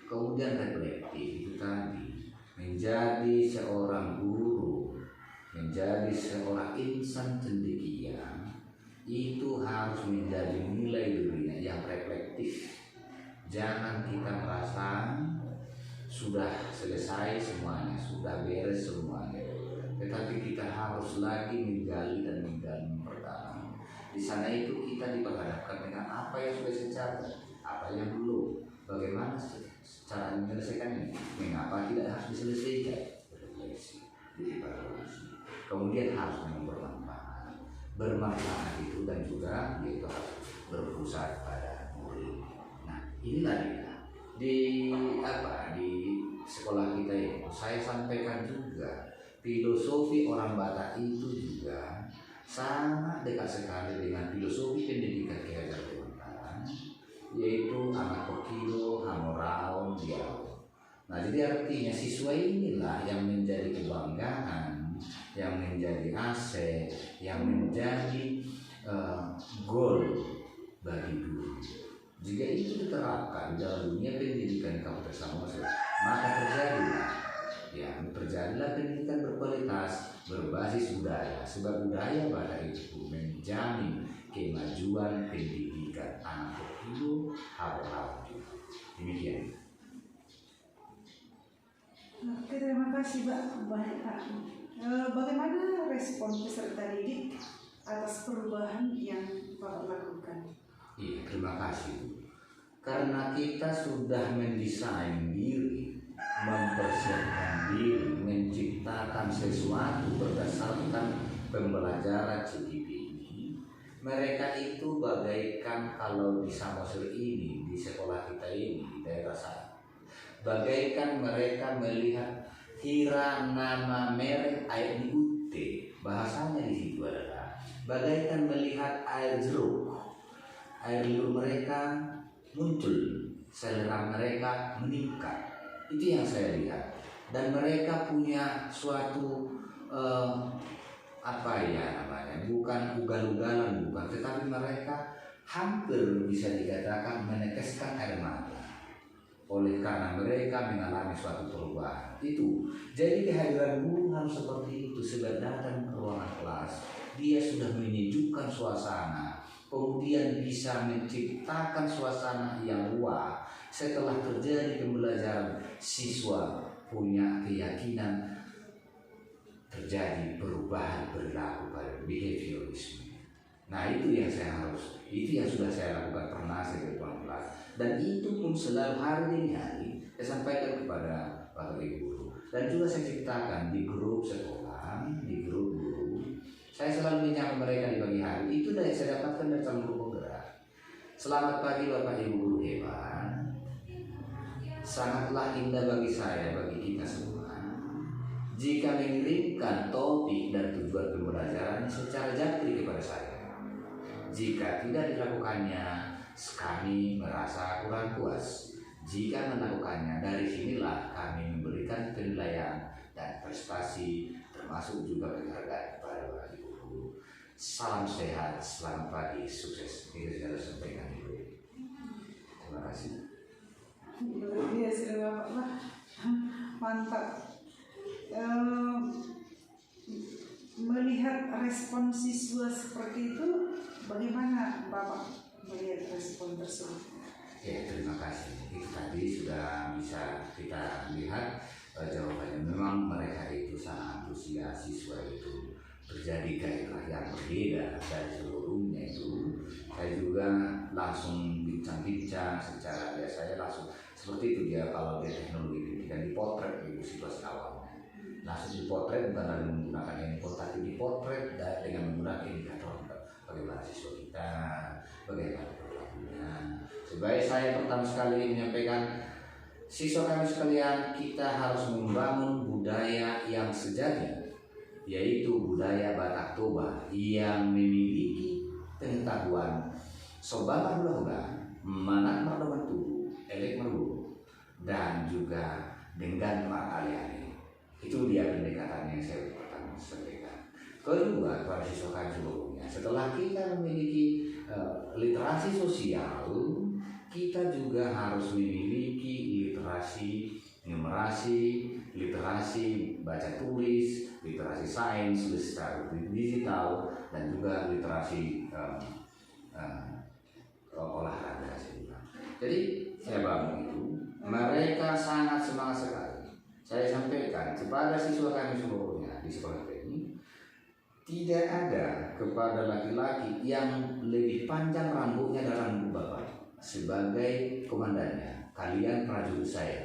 Kemudian reflektif itu tadi, menjadi seorang guru, menjadi seorang insan cendekia, itu harus menjadi nilai dirinya yang reflektif. Jangan kita merasa sudah selesai semuanya, sudah beres semuanya, tetapi kita harus lagi menggali dan memperdalam. Di sana itu kita diperhadapkan dengan apa yang sudah dicapai, apa yang belum, bagaimana cara menyelesaikan ini, mengapa tidak harus diselesaikan, refleksi, dievaluasi. Kemudian harus bermanfaat itu, dan juga yaitu harus berpusat pada murid. Nah, inilah dia di sekolah kita ini saya sampaikan juga filosofi orang Batak itu juga sangat dekat sekali dengan filosofi pendidikan Ki Hajar Dewantara, yaitu anak pokilo, hamoraon, dialog. Nah, jadi artinya siswa inilah yang menjadi kebanggaan, yang menjadi aset, yang menjadi goal bagi guru. Jika itu diterapkan dalam dunia pendidikan Kabupaten Samosir, maka terjadilah pendidikan berkualitas, berbasis budaya. Sebab budaya Batak itu menjamin kemajuan pendidikan anak itu harap demikian. Oke, terima kasih banyak Pak. Bagaimana respon peserta didik atas perubahan yang Bapak lakukan? Iya, terima kasih. Karena kita sudah mendesain diri, mempersiapkan diri, menciptakan sesuatu berdasarkan pembelajaran CGP ini. Mereka itu bagaikan kalau di Samosir ini, di sekolah kita ini, di daerah saya, bagaikan mereka melihat kira nama merek air di UT. Bahasanya di situ adalah bagaikan melihat air jeruk. Air liur mereka muncul, selera mereka meningkat. Itu yang saya lihat. Dan mereka punya suatu apa ya namanya, bukan ugal-ugalan, bukan, tetapi mereka hampir bisa dikatakan meneteskan air mata oleh karena mereka mengalami suatu perubahan itu. Jadi kehadiran guru harus seperti itu. Sebab datang ke ruangan kelas, dia sudah menyejukkan suasana, kemudian bisa menciptakan suasana yang wah. Setelah terjadi pembelajaran, siswa punya keyakinan terjadi perubahan perilaku pada behaviorisme. Nah, itu yang sudah saya lakukan pernah sebagai tuan kelas, dan itu pun selalu hari demi hari saya sampaikan kepada Bapak Ibu guru, dan juga saya ceritakan di grup sekolah, di grup guru. Saya selalu menyapa mereka di pagi hari. Itu dari saya dapatkan dari calon guru penggerak. Selamat pagi Bapak Ibu guru hebat. Sangatlah indah bagi saya, bagi kita semua, jika mengirimkan topik dan tujuan pembelajaran secara japri kepada saya. Jika tidak dilakukannya, kami merasa kurang puas. Jika melakukannya, dari sinilah kami memberikan penilaian dan prestasi, termasuk juga penghargaan kepada Bapak Ibu guru. Salam sehat, selamat pagi, sukses. Itu saya sampaikan dulu. Terima kasih. Luar biasa Bapak, mantap. Melihat respon siswa seperti itu, bagaimana Bapak melihat respon tersebut? Ya, terima kasih. Itu tadi sudah bisa kita lihat jawabannya. Memang mereka itu sangat antusias. Siswa itu terjadi gairah yang berbeda dari sebelumnya itu. Saya juga langsung bincang-bincang secara biasa, saya langsung seperti itu dia kalau dia teknologi pendidikan dipotret ibu situasi awalnya. Langsung dipotret, bukan lagi menggunakan handphone, tapi dipotret dengan menggunakan indikator bagaimana siswa kita, bagaimana perilakunya. Sebagai saya pertama sekali menyampaikan, siswa kami sekalian, kita harus membangun budaya yang sejati, yaitu budaya Batak Toba yang memiliki pengetahuan sobat hula-hula, manak mardoman tubuh, elek merbu, dan juga dengan alih-alih. Itu dia pendekatan yang saya pertama sampaikan. Kedua, kepada siswa kami sebelumnya, setelah kita memiliki literasi sosial, kita juga harus memiliki literasi numerasi, literasi baca tulis, literasi sains, literasi digital, dan juga literasi olahraga. Jadi saya bangun itu, mereka sangat semangat sekali. Saya sampaikan kepada siswa kami seluruhnya di sekolah ini, tidak ada kepada laki-laki yang lebih panjang rambutnya dari rambut bapak sebagai komandannya. Kalian prajurit saya,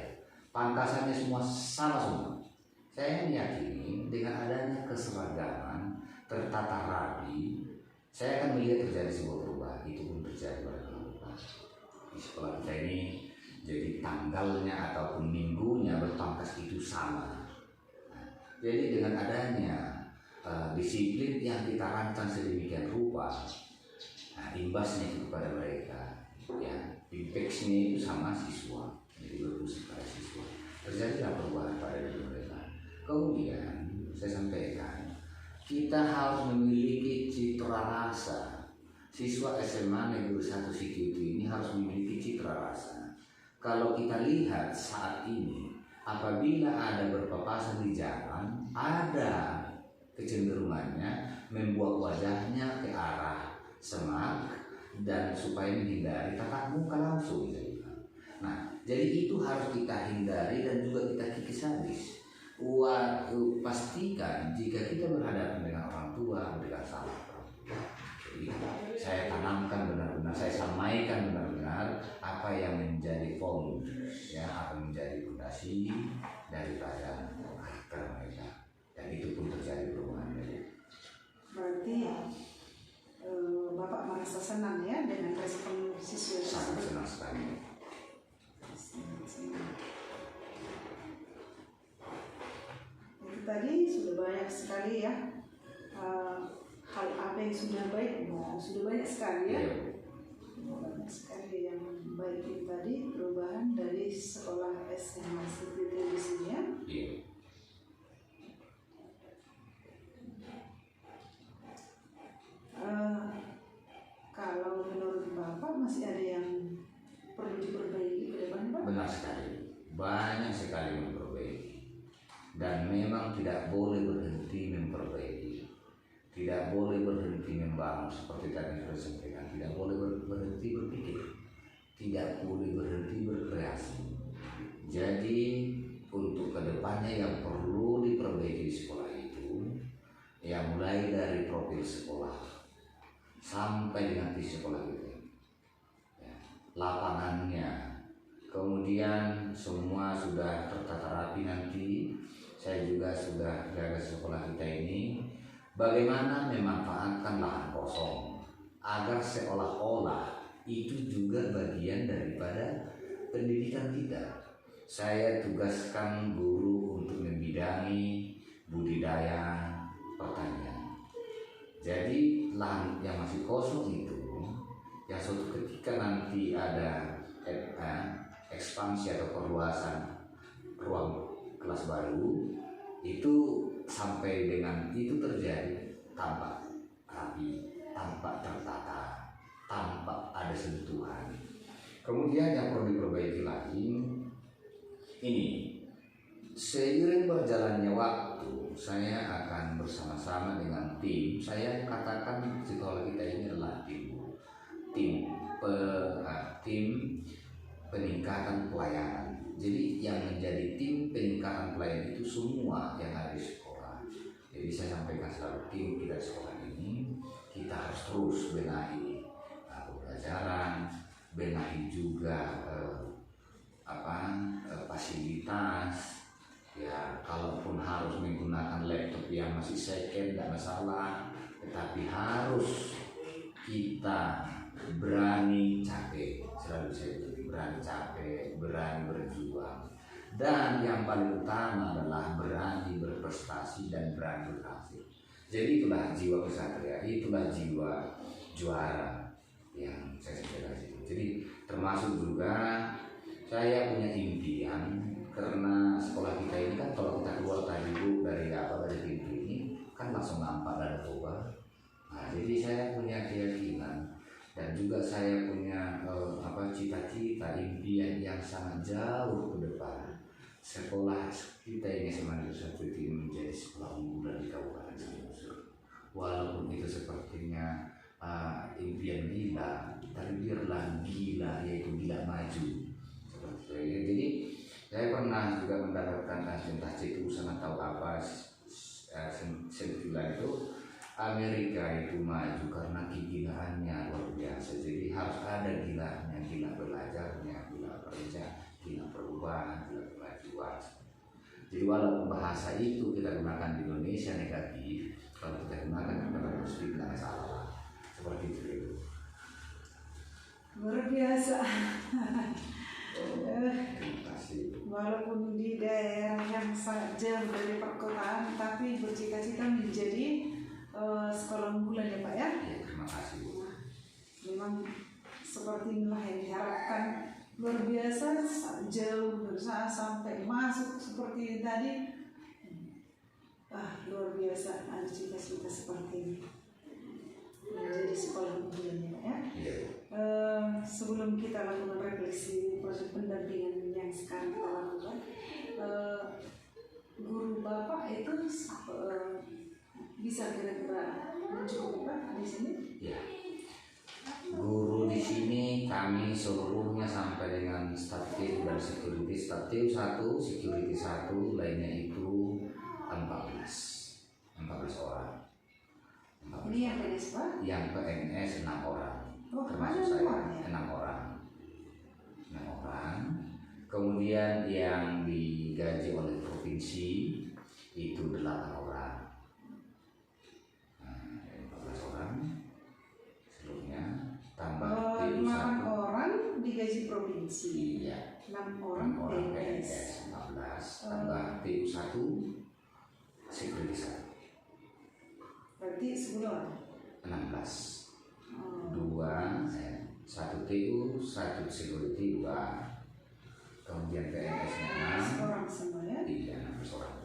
pangkasannya semua sama semua. Saya meyakini dengan adanya keseragaman tertata rapi, saya akan melihat terjadi sebuah perubahan. Itu pun terjadi pada di sekolah kita ini. Jadi tanggalnya ataupun minggunya berpangkas itu sama. Jadi dengan adanya disiplin yang kita rancang sedemikian rupa, imbasnya itu kepada mereka, ya, impactnya itu sama siswa, jadi berfungsi pada siswa. Terjadilah perubahan pada diri mereka. Kemudian saya sampaikan, kita harus memiliki citra rasa. Siswa SMA Negeri 1 Sikiutu ini harus memiliki citra rasa. Kalau kita lihat saat ini, apabila ada berpapasan di jalan, ada kecenderungannya membuat wajahnya ke arah semak, dan supaya menghindari tatap muka langsung. Nah, jadi itu harus kita hindari dan juga kita kikis habis. Pastikan jika kita berhadapan dengan orang tua, berikan salam. Jadi saya tanamkan benar-benar, saya sampaikan benar-benar apa yang menjadi ya, apa menjadi fondasi daripada karakter mereka, dan itu pun terjadi perubahan. Berarti Bapak merasa senang ya dengan respon siswa? Sangat senang sekali. Itu tadi sudah banyak sekali ya hal apa yang sudah baik, sudah banyak sekali ya. Banyak sekali yang baik itu tadi, perubahan dari sekolah SMA seperti di sini ya. Kalau menurut Bapak masih ada yang perlu diperbaiki ke depan, Pak? Benar sekali, banyak sekali memperbaiki, dan memang tidak boleh berhenti memperbaiki, tidak boleh berhenti membangun seperti tadi sudah sampaikan, tidak boleh berhenti berpikir, tidak boleh berhenti berkreasi. Jadi untuk kedepannya yang perlu diperbaiki di sekolah itu, ya mulai dari profil sekolah sampai dengan di sekolah itu, ya, lapangannya, kemudian semua sudah tertata rapi. Nanti saya juga sudah jaga sekolah kita ini bagaimana memanfaatkan lahan kosong agar seolah-olah itu juga bagian daripada pendidikan kita. Saya tugaskan guru untuk membidangi budidaya pertanian. Jadi lahan yang masih kosong itu, yang suatu ketika nanti ada ekspansi atau perluasan ruang kelas baru, itu sampai dengan itu terjadi tampak rapi, tampak tertata, tampak ada sentuhan. Kemudian yang perlu diperbaiki lagi, ini seiring berjalannya waktu, saya akan bersama-sama dengan tim. Saya katakan sekolah kita ini adalah tim peningkatan pelayanan. Jadi yang menjadi tim peningkatan pelayanan itu semua yang ada di sekolah. Jadi saya sampaikan selalu, tim kita di sekolah ini kita harus terus benahi pembelajaran, benahi juga fasilitas. Ya, kalaupun harus menggunakan laptop yang masih second tidak masalah, tetapi harus kita berani capek, selalu saya bilang, berani capek, berani berjuang, dan yang paling utama adalah berani berprestasi dan berani berhasil. Jadi itulah jiwa kesatria, itulah jiwa juara yang saya sampaikan di situ. Jadi termasuk juga saya punya impian, karena sekolah kita ini kan kalau kita keluar tadi dari pintu ini kan langsung nampak ada toba. Nah, jadi saya punya keyakinan dan juga saya punya cita-cita, impian yang sangat jauh ke depan. Sekolah kita ini Negeri 1 ini menjadi sekolah unggulan di Kabupaten Sidoarjo. Walaupun itu sepertinya impian gila, tapi biarlah gila, yaitu gila maju. Seperti itu. Jadi saya pernah juga mendapatkan entah cetusan atau apa sentilan itu, Amerika itu maju karena kegilaannya luar biasa. Jadi harus ada gilanya, gila belajarnya, gila kerja, gila perubahan, gila kemajuan. Jadi walaupun bahasa itu kita gunakan di Indonesia negatif, kalau kita gunakan kepada positif tidak masalah. Seperti itu. Luar biasa. Terima kasih. Walaupun di daerah yang sangat jauh dari perkotaan, tapi bercita-cita menjadi sekolah unggulan ya Pak ya. Ya, terima kasih. Nah, memang seperti inilah yang diharapkan. Luar biasa, jauh berusaha sampai masuk seperti tadi. Luar biasa, ada cita-cita seperti ini menjadi sekolah unggulan ya Pak ya. Ya. Sebelum kita lakukan refleksi proses pendampingan yang sekarang kita lakukan, guru Bapak itu bisa kira-kira mencukupi Pak di sini? Ya. Guru di sini kami seluruhnya sampai dengan statif dan security, statif 1, security 1, lainnya itu 14 orang. Ini yang PNS Pak? Yang PNS 6 orang. Oh, Termasuk ada saya orang ya? 6 orang. 6 orang. Kemudian yang digaji oleh provinsi itu 8 orang. Nah, 14 orang. Seluruhnya tambah TU 8 1. orang digaji provinsi. Iya. 6 orang 6 orang PNS. PNS 14 tambah TU 1 security 1. Berarti 10 orang. 16. Oh. 1 TU, 1 security 2. Kemudian PNS-nya 6 orang semua ya? Iya, 16 orang.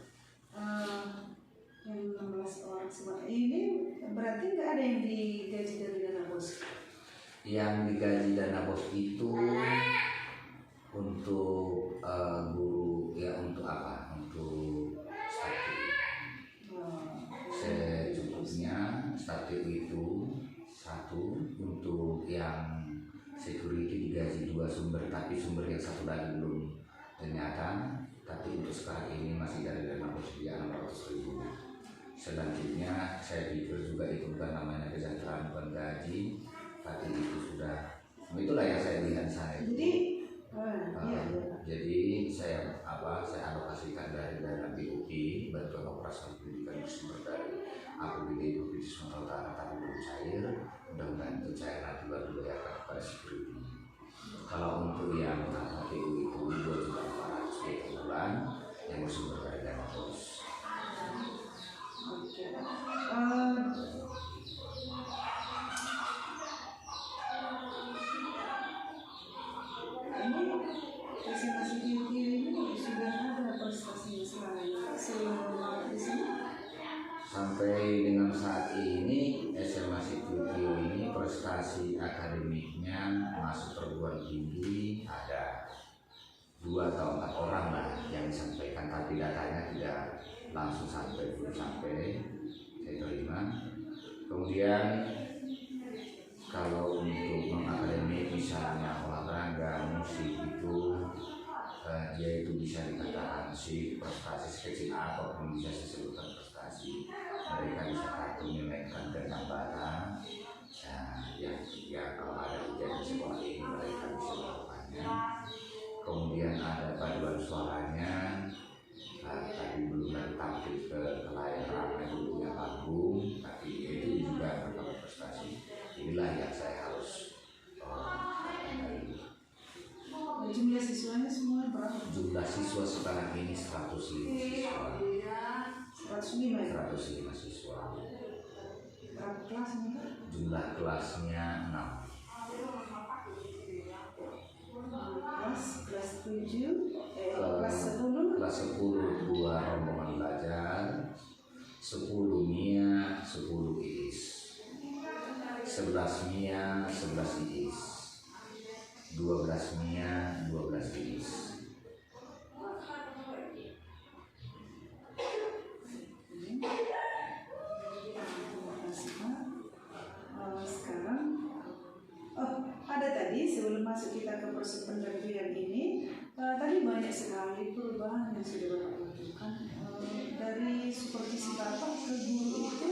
Yang 16 orang semua ini berarti nggak ada yang digaji dari dana bos? Yang digaji dana bos itu untuk guru ya, untuk apa? Untuk statif. Secukupnya statif itu 1, untuk yang security digaji 2 sumber, tapi sumber yang satu lagi belum ternyata. Tapi untuk sekarang ini masih dari dana bos dia 600.000. Selanjutnya saya pikir juga itu bukan namanya kesejahteraan bukan gaji, tapi itu sudah, itulah yang saya lihat di sana. Jadi, iya. Jadi saya alokasikan dari dana BUP, bantuan operasional pendidikan bersumber dari APBD Provinsi Sumatera Utara, tapi belum cair. Mudah-mudahan itu cair nanti baru dibayarkan kepada security. Kalau untuk yang TU itu 2.400.000 per bulan yang bersumber dari dana bos. Oke. Ini presentasi ini sudah ada prestasinya selama di sini. Sampai dengan saat ini SMA Situtio ini prestasi akademiknya masuk perguruan tinggi ada 2 atau 4 orang lah yang disampaikan, tapi datanya tidak langsung sampai, belum sampai saya terima. Kemudian kalau untuk non-akademik misalnya olahraga, musik itu dia itu bisa dikatakan sih prestasi sekecil apapun bisa disebutkan prestasi. Mereka bisa menyelesaikan dengan bara. Ya kalau ada ujian di sekolah ini mereka bisa melakukannya. Kemudian ada paduan suaranya, tapi belum lagi tampil ke layar ramai dulunya panggung, tapi itu juga merupakan prestasi. Inilah yang saya harus Jumlah siswanya semua berapa? Jumlah siswa sekarang ini 105 siswa. 105 siswa. Berapa kelasnya? Jumlah kelasnya 6. Kelas 7, kelas 10. Kelas 10 2 rombongan belajar, 10 MIA, 10 IIS, 11 MIA, 11 IIS, 12 MIA, 12 IIS. Sekarang ada tadi sebelum masuk kita ke proses pendampingan ini, tadi banyak sekali perubahan yang sudah Bapak lakukan dari supervisi Bapak ke guru itu.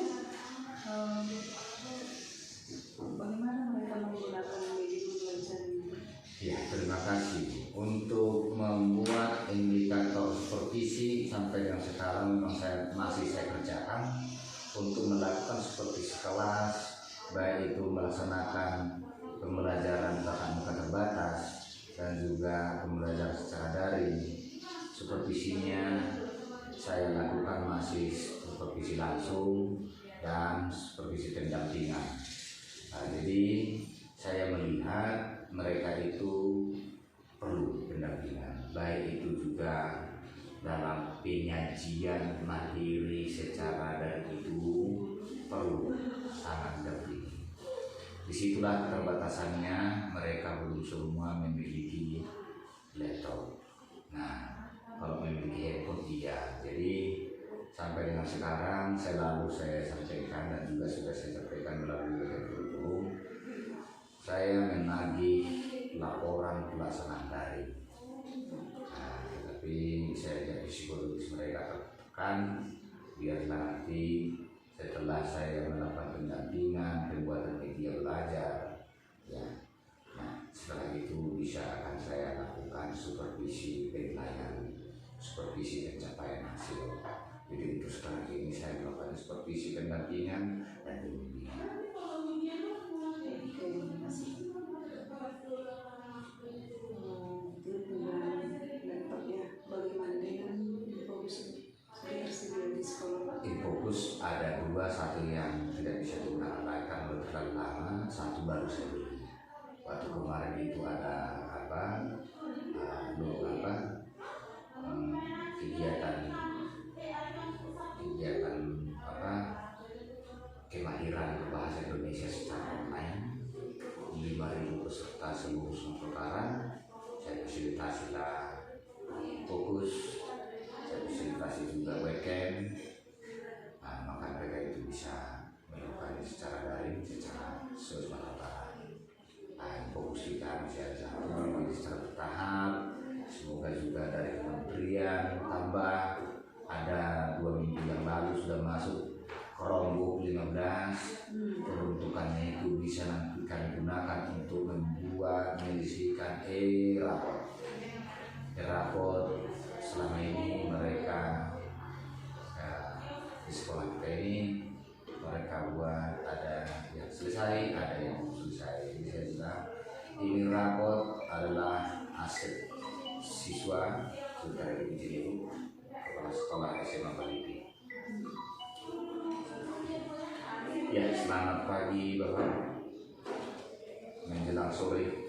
Bagaimana mereka menggunakan media belajar ini? Ya, terima kasih. Untuk membuat indikator supervisi sampai dengan sekarang memang saya kerjakan untuk melakukan supervisi kelas, baik itu melaksanakan pembelajaran tatap muka terbatas dan juga pembelajaran secara daring. Supervisinya saya lakukan masih supervisi langsung dan supervisi pendampingan. Jadi saya melihat mereka itu perlu pendampingan, baik itu juga dalam penyajian mandiri secara daring itu perlu sangat penting. Disitulah keterbatasannya, mereka belum semua memiliki laptop. Nah, kalau memiliki handphone iya. Jadi sampai dengan sekarang saya sampaikan dan juga sudah saya sampaikan melalui kurikulum saya menagih laporan pelaksanaan daring. Nah, tapi saya jadi psikologis mereka tertekan, biarlah nanti setelah saya melakukan pendampingan, pembuatan media belajar, ya. Nah, setelah itu akan saya lakukan supervisi penilaian, supervisi pencapaian hasil. Jadi untuk sekarang ini saya melakukan supervisi pendampingan dan pembimbingan. Infocus ada dua, satu yang tidak bisa digunakan lagi karena terlalu lama, satu baru saya beli. Waktu kemarin itu ada kemahiran bahasa Indonesia secara online, 5.000 peserta seluruh Nusantara. Saya fasilitasi lah fokus, saya fasilitasi juga weekend. Nah, maka mereka itu bisa melakukannya secara daring, secara sesuai. Nah, fokus kita bisa satu secara bertahap. Semoga juga dari kementerian tambah, ada 2 minggu yang lalu sudah masuk Chromebook 15. Peruntukannya itu bisa nanti kami gunakan untuk membuat menyelesaikan raport. Selama ini mereka di sekolah kita ini mereka buat, ada yang selesai, ada yang belum selesai. Jadi saya bilang ini raport adalah aset siswa saudara itu kepala sekolah SMA Palipi. Ya, selamat pagi Bapak, menjelang sore.